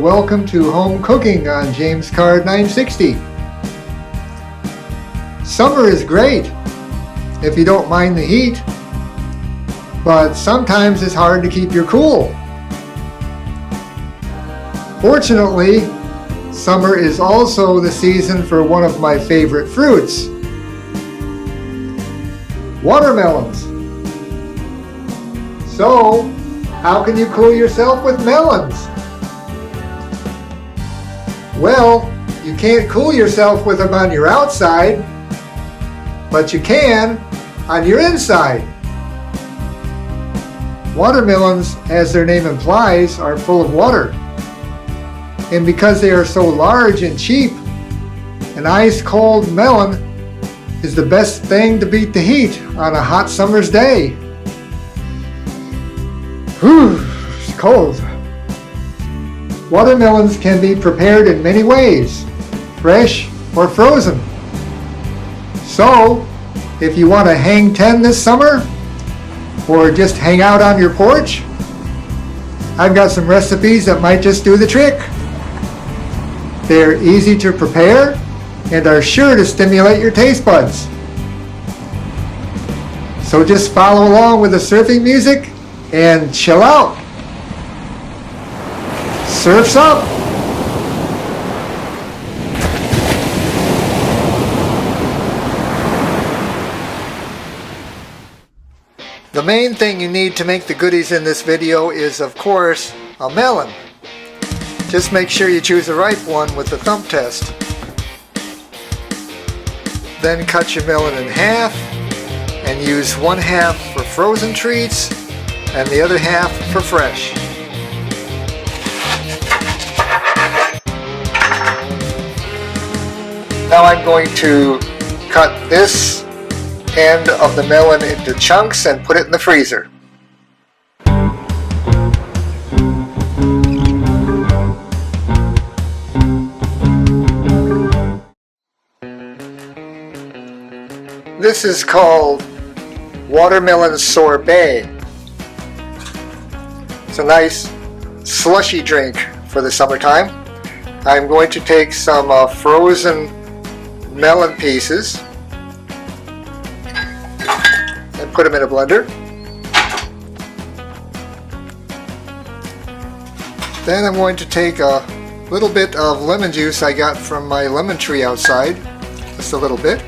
welcome to Home Cooking on James Card 960. Summer is great if you don't mind the heat, but sometimes it's hard to keep your cool. Fortunately, summer is also the season for one of my favorite fruits, watermelons. So, how can you cool yourself with melons? Well, you can't cool yourself with them on your outside, but you can on your inside. Watermelons, as their name implies, are full of water. And because they are so large and cheap, an ice-cold melon is the best thing to beat the heat on a hot summer's day. Whew, it's cold. Watermelons can be prepared in many ways, fresh or frozen. So, if you want to hang 10 this summer, or just hang out on your porch, I've got some recipes that might just do the trick. They're easy to prepare and are sure to stimulate your taste buds. So just follow along with the surfing music and chill out. Surf's up! The main thing you need to make the goodies in this video is, of course, a melon. Just make sure you choose the right one with the thumb test. Then cut your melon in half and use one half for frozen treats and the other half for fresh. Now I'm going to cut this end of the melon into chunks and put it in the freezer. This is called watermelon sorbet. It's a nice slushy drink for the summertime. I'm going to take some frozen melon pieces and put them in a blender. Then I'm going to take a little bit of lemon juice I got from my lemon tree outside, just a little bit.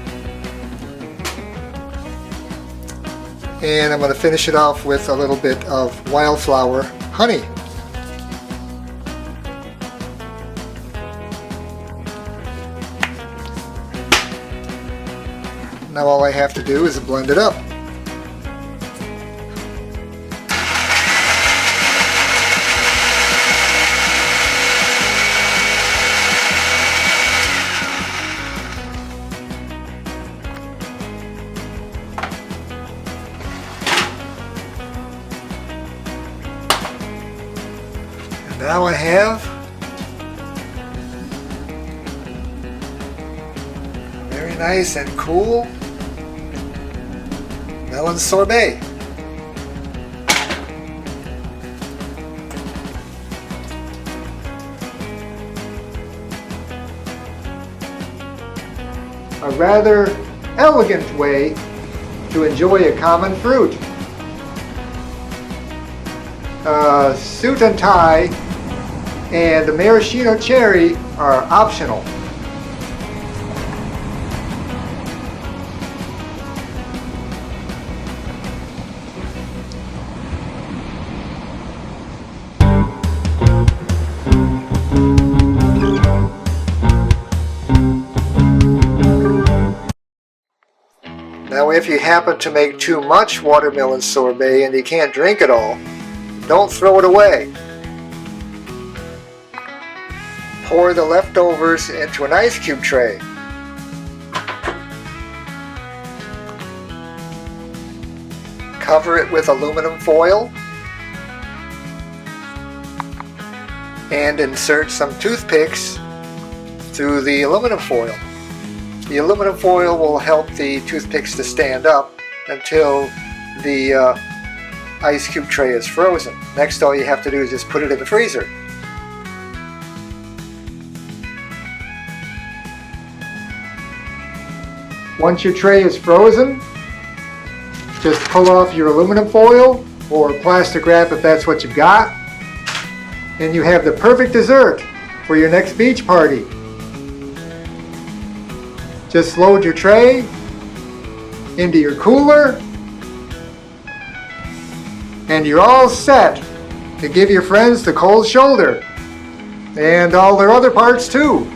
And I'm going to finish it off with a little bit of wildflower honey. Now all I have to do is blend it up. Now I have very nice and cool melon sorbet. A rather elegant way to enjoy a common fruit. Suit and tie and the maraschino cherry are optional. Now if you happen to make too much watermelon sorbet and you can't drink it all, don't throw it away. Pour the leftovers into an ice cube tray. Cover it with aluminum foil and insert some toothpicks through the aluminum foil. The aluminum foil will help the toothpicks to stand up until the ice cube tray is frozen. Next, all you have to do is just put it in the freezer. Once your tray is frozen, just pull off your aluminum foil or plastic wrap if that's what you've got, and you have the perfect dessert for your next beach party. Just load your tray into your cooler, and you're all set to give your friends the cold shoulder and all their other parts too.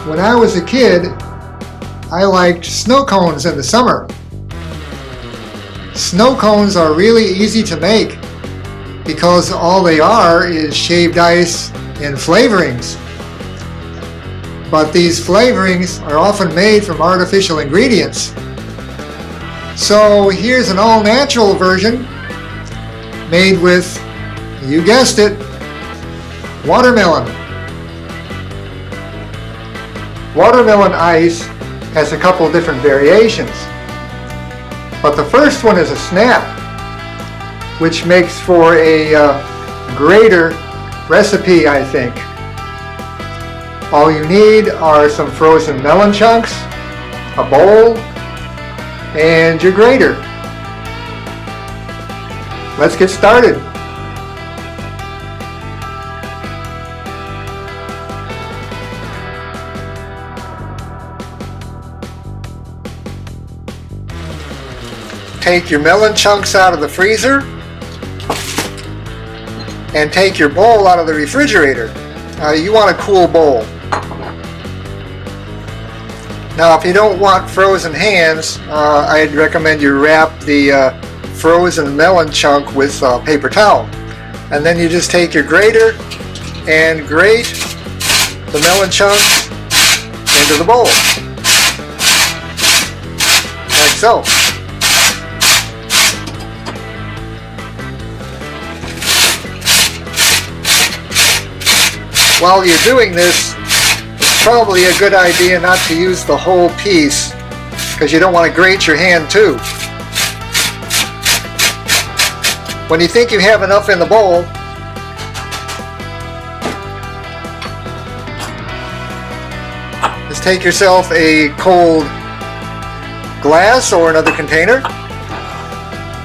When I was a kid, I liked snow cones in the summer. Snow cones are really easy to make because all they are is shaved ice and flavorings. But these flavorings are often made from artificial ingredients. So here's an all-natural version made with, you guessed it, watermelon. Watermelon ice has a couple different variations, but the first one is a snap, which makes for a greater recipe, I think. All you need are some frozen melon chunks, a bowl, and your grater. Let's get started. Take your melon chunks out of the freezer and take your bowl out of the refrigerator. You want a cool bowl. Now if you don't want frozen hands, I'd recommend you wrap the frozen melon chunk with a paper towel. And then you just take your grater and grate the melon chunks into the bowl. Like so. While you're doing this, it's probably a good idea not to use the whole piece because you don't want to grate your hand too. When you think you have enough in the bowl, just take yourself a cold glass or another container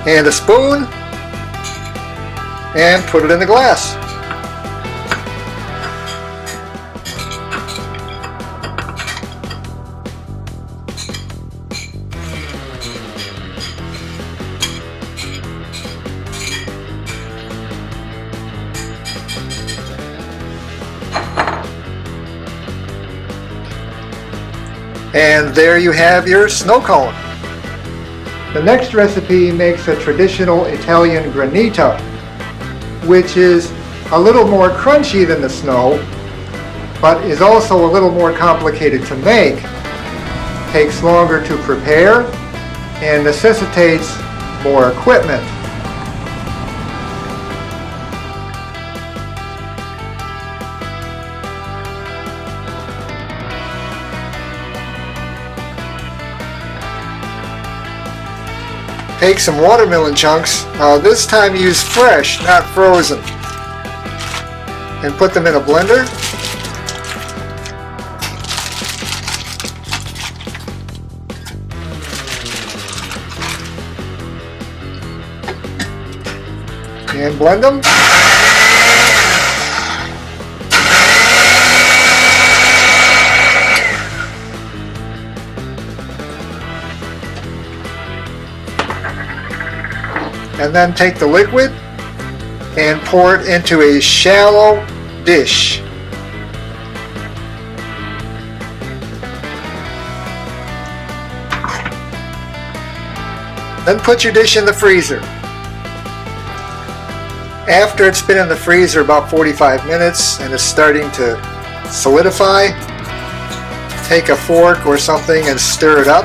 and a spoon and put it in the glass. And there you have your snow cone. The next recipe makes a traditional Italian granita, which is a little more crunchy than the snow, but is also a little more complicated to make, takes longer to prepare, and necessitates more equipment. Take some watermelon chunks, this time use fresh, not frozen, and put them in a blender. And blend them. And then take the liquid and pour it into a shallow dish. Then put your dish in the freezer. After it's been in the freezer about 45 minutes and is starting to solidify, take a fork or something and stir it up.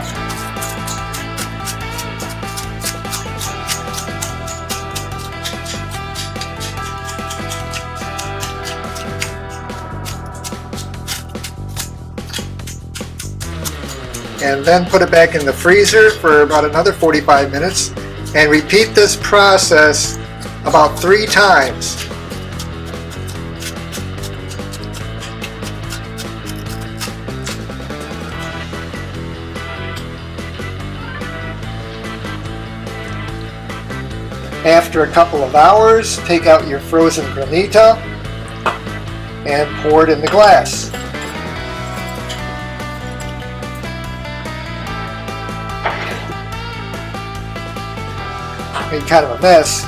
and then put it back in the freezer for about another 45 minutes, and repeat this process about 3 times. After a couple of hours, take out your frozen granita and pour it in the glass. Made kind of a mess.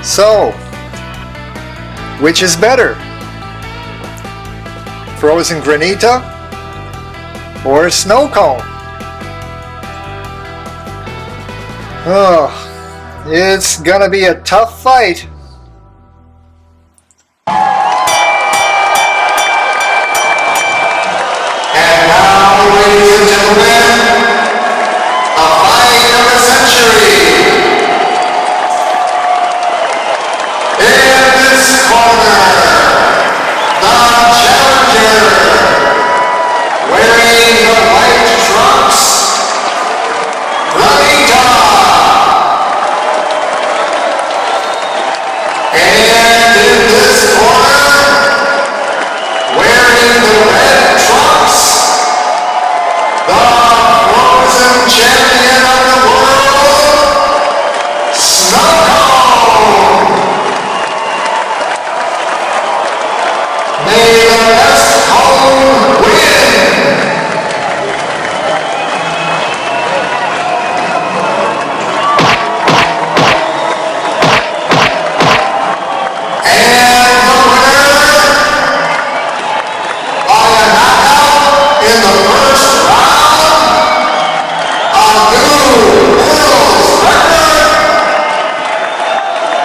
So, which is better? Frozen granita or a snow cone? Oh, it's gonna be a tough fight. And now, ladies and gentlemen, a fight of the century. In this corner, the challenger, wearing the white trunks, Granita. And in this corner, wearing the red trunks, the frozen champion of the world, Snow Cone. May the best cone win. And the winner by a knockout in the first round, a new world's record,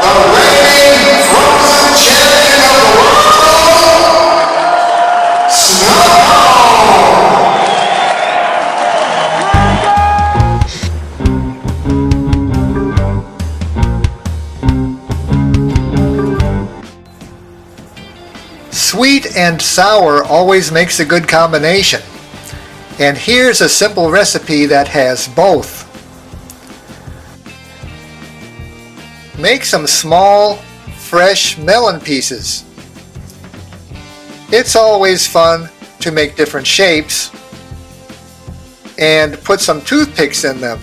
the reigning frozen champion of the world, Snow Cone. Sweet and sour always makes a good combination. And here's a simple recipe that has both. Make some small, fresh melon pieces. It's always fun to make different shapes and put some toothpicks in them.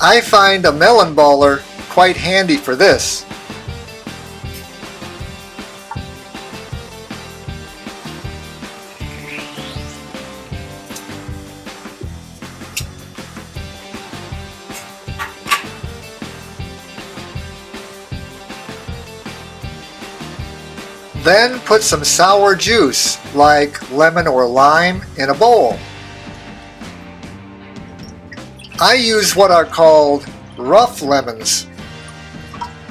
I find a melon baller quite handy for this. Then put some sour juice, like lemon or lime, in a bowl. I use what are called rough lemons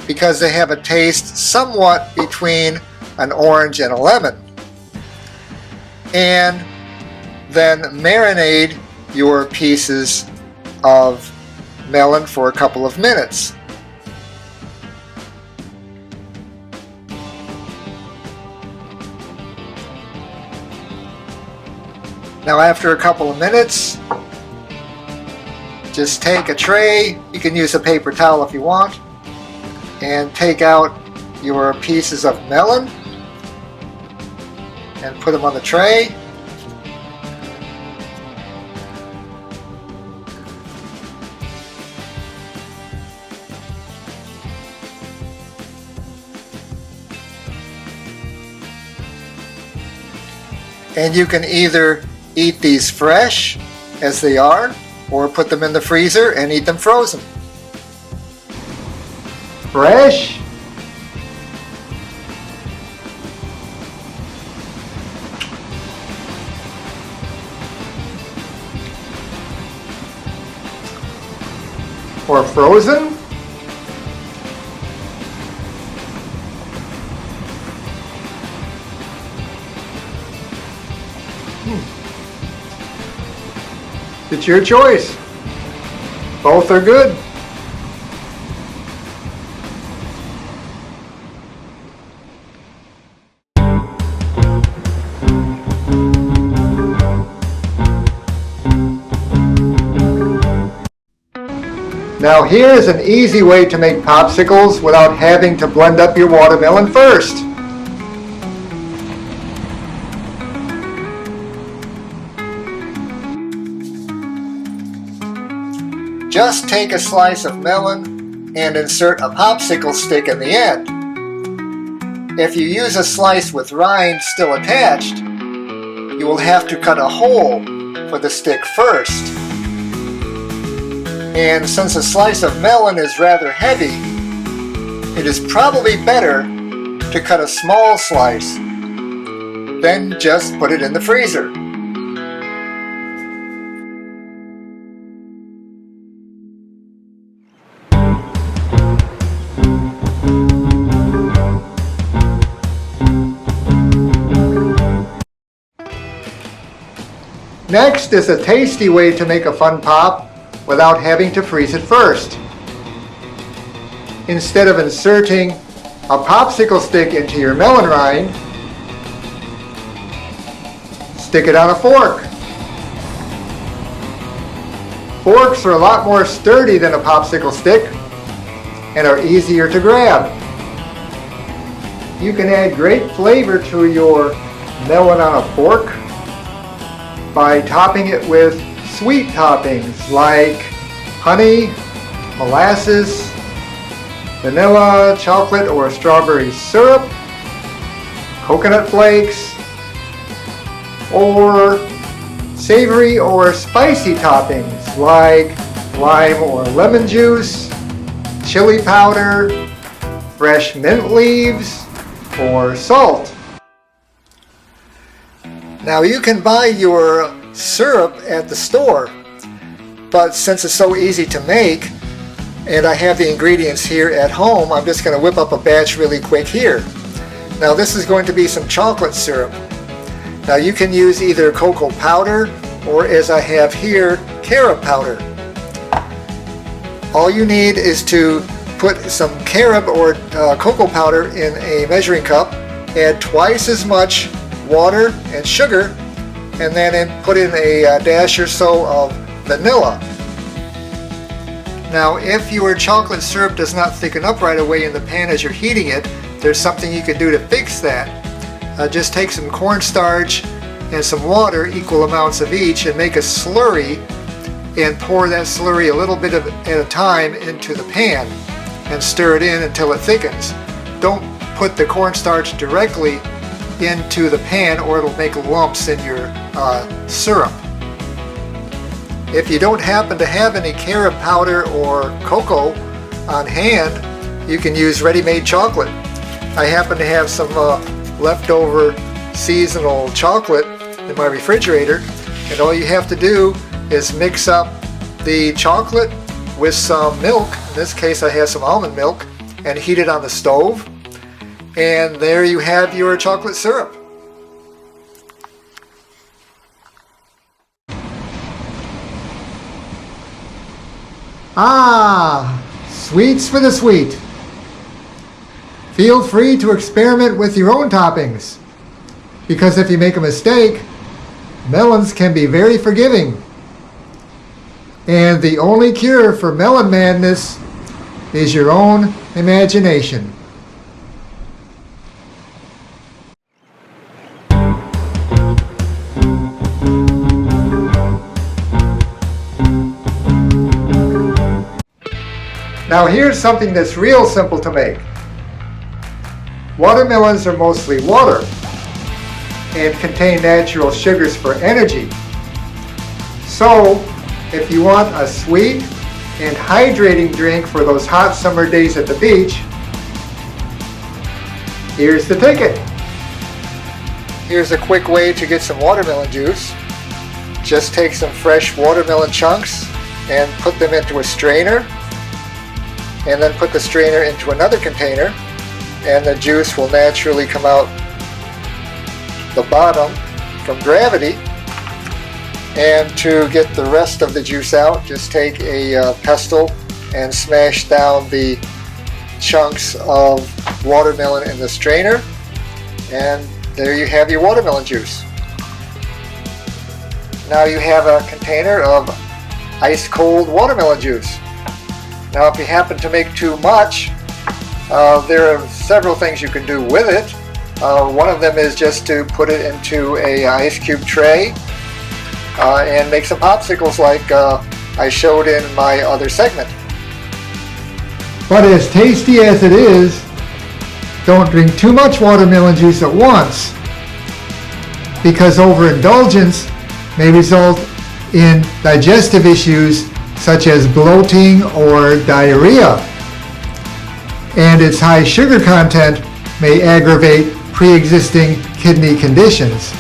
because they have a taste somewhat between an orange and a lemon. And then marinate your pieces of melon for a couple of minutes. Now after a couple of minutes, just take a tray, you can use a paper towel if you want, and take out your pieces of melon and put them on the tray. And you can either eat these fresh as they are, or put them in the freezer and eat them frozen. Fresh or frozen. It's your choice. Both are good. Now here's an easy way to make popsicles without having to blend up your watermelon first. Just take a slice of melon and insert a popsicle stick in the end. If you use a slice with rind still attached, you will have to cut a hole for the stick first. And since a slice of melon is rather heavy, it is probably better to cut a small slice, then just put it in the freezer. Next is a tasty way to make a fun pop without having to freeze it first. Instead of inserting a popsicle stick into your melon rind, stick it on a fork. Forks are a lot more sturdy than a popsicle stick and are easier to grab. You can add great flavor to your melon on a fork by topping it with sweet toppings like honey, molasses, vanilla, chocolate or strawberry syrup, coconut flakes, or savory or spicy toppings like lime or lemon juice, chili powder, fresh mint leaves, or salt. Now you can buy your syrup at the store, but since it's so easy to make and I have the ingredients here at home, I'm just going to whip up a batch really quick here. Now this is going to be some chocolate syrup. Now you can use either cocoa powder or, as I have here, carob powder. All you need is to put some carob or cocoa powder in a measuring cup, add twice as much water and sugar, and then put in a dash or so of vanilla. Now if your chocolate syrup does not thicken up right away in the pan as you're heating it, there's something you can do to fix that. Just take some cornstarch and some water, equal amounts of each, and make a slurry and pour that slurry a little bit at a time into the pan and stir it in until it thickens. Don't put the cornstarch directly into the pan or it'll make lumps in your syrup. If you don't happen to have any carob powder or cocoa on hand, you can use ready-made chocolate. I happen to have some leftover seasonal chocolate in my refrigerator, and all you have to do is mix up the chocolate with some milk. In this case I have some almond milk, and heat it on the stove, and there you have your chocolate syrup. Ah, sweets for the sweet. Feel free to experiment with your own toppings, because if you make a mistake, melons can be very forgiving. And the only cure for melon madness is your own imagination. Now here's something that's real simple to make. Watermelons are mostly water and contain natural sugars for energy. So, if you want a sweet and hydrating drink for those hot summer days at the beach, here's the ticket. Here's a quick way to get some watermelon juice. Just take some fresh watermelon chunks and put them into a strainer, and then put the strainer into another container, and the juice will naturally come out the bottom from gravity. And to get the rest of the juice out, just take a pestle and smash down the chunks of watermelon in the strainer, and there you have your watermelon juice. Now you have a container of ice cold watermelon juice. Now, if you happen to make too much, there are several things you can do with it. One of them is just to put it into a ice cube tray and make some popsicles like I showed in my other segment. But as tasty as it is, don't drink too much watermelon juice at once, because overindulgence may result in digestive issues such as bloating or diarrhea. And its high sugar content may aggravate pre-existing kidney conditions.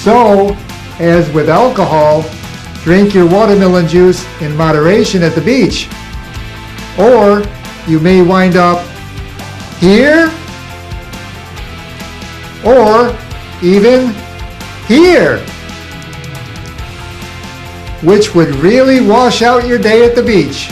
So, as with alcohol, drink your watermelon juice in moderation at the beach, or you may wind up here, or even here, which would really wash out your day at the beach.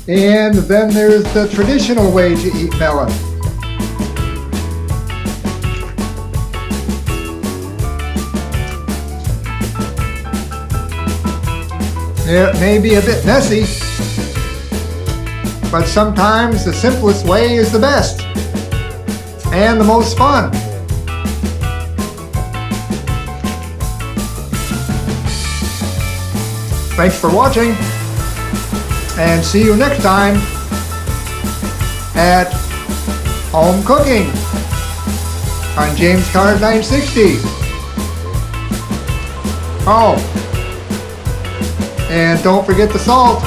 And then there's the traditional way to eat melon. It may be a bit messy, but sometimes the simplest way is the best and the most fun. Thanks for watching, and see you next time at Home Cooking on James Card 960. Oh, and don't forget the salt.